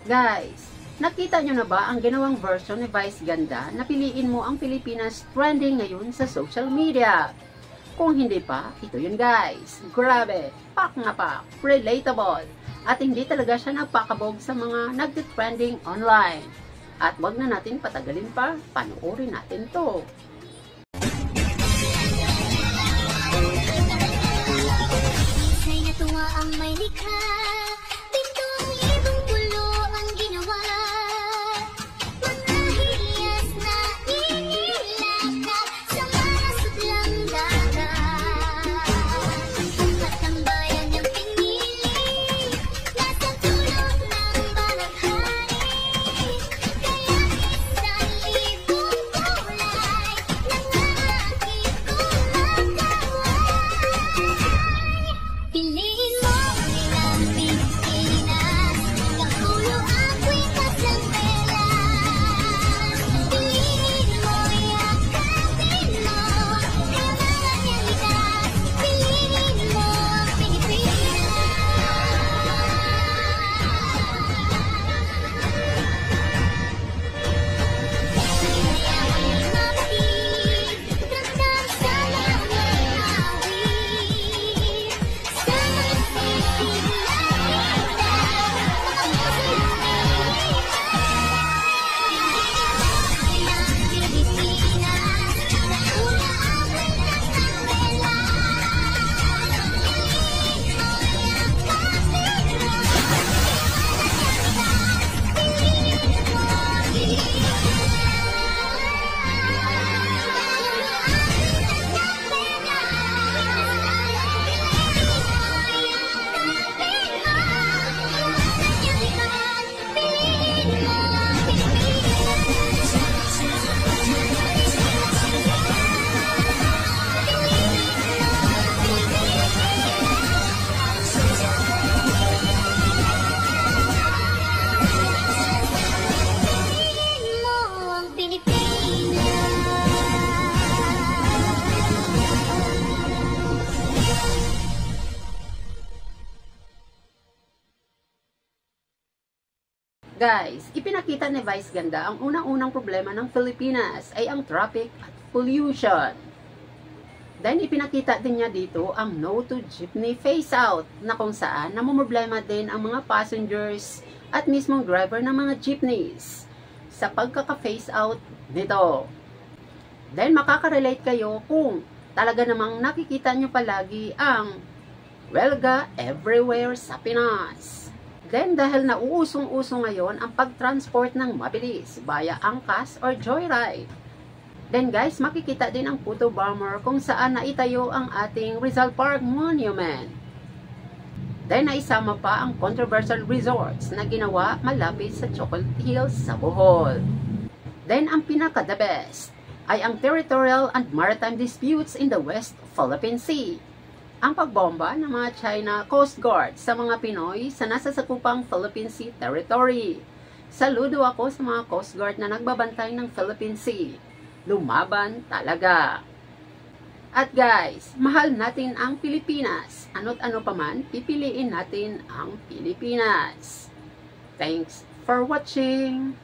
Guys, nakita nyo na ba ang ginawang version ni Vice Ganda na piliin mo ang Pilipinas trending ngayon sa social media? Kung hindi pa, ito yun guys. Grabe, pak na pak, relatable, at hindi talaga siya nagpakabog sa mga nagtitrending online. At wag na natin patagalin pa, panoorin natin to. Isa'y natuwa ang may likha, pitong libong pulo ang ginawa. Mga hiyas na inilakad sa mga sudlang dagat. At ang bayan niyang pinili, nasa tulog ng balaghari. Kaya isang libong kulay ng aking kumagaway. Piliin mo ang Pilipinas, kapulo ang kwitas ng pelas. Piliin mo, yakapin mo, kailangan niyang likas. Piliin mo ang Pilipinas. Ramdam sa langit awit, sa isip Guys, ipinakita ni Vice Ganda ang unang-unang problema ng Pilipinas ay ang traffic at pollution. Then ipinakita din niya dito ang no to jeepney phase out na kung saan namumroblema din ang mga passengers at mismong driver ng mga jeepneys sa pagkaka-phase out nito. Then makaka-relate kayo kung talaga namang nakikita nyo palagi ang welga everywhere sa Pinas. Then, dahil nauusong-usong ngayon ang pag-transport ng mabilis via angkas or joyride. Then guys, makikita din ang photo bomber kung saan naitayo ang ating Rizal Park Monument. Then, naisama pa ang controversial resorts na ginawa malapit sa Chocolate Hills sa Bohol. Then, ang pinaka-the best ay ang territorial and maritime disputes in the West Philippine Sea. Ang pagbomba ng mga China Coast Guard sa mga Pinoy sa nasasakupang Philippine Sea territory. Saludo ako sa mga Coast Guard na nagbabantay ng Philippine Sea. Lumaban talaga. At guys, mahal natin ang Pilipinas. Ano't ano pa man, pipiliin natin ang Pilipinas. Thanks for watching.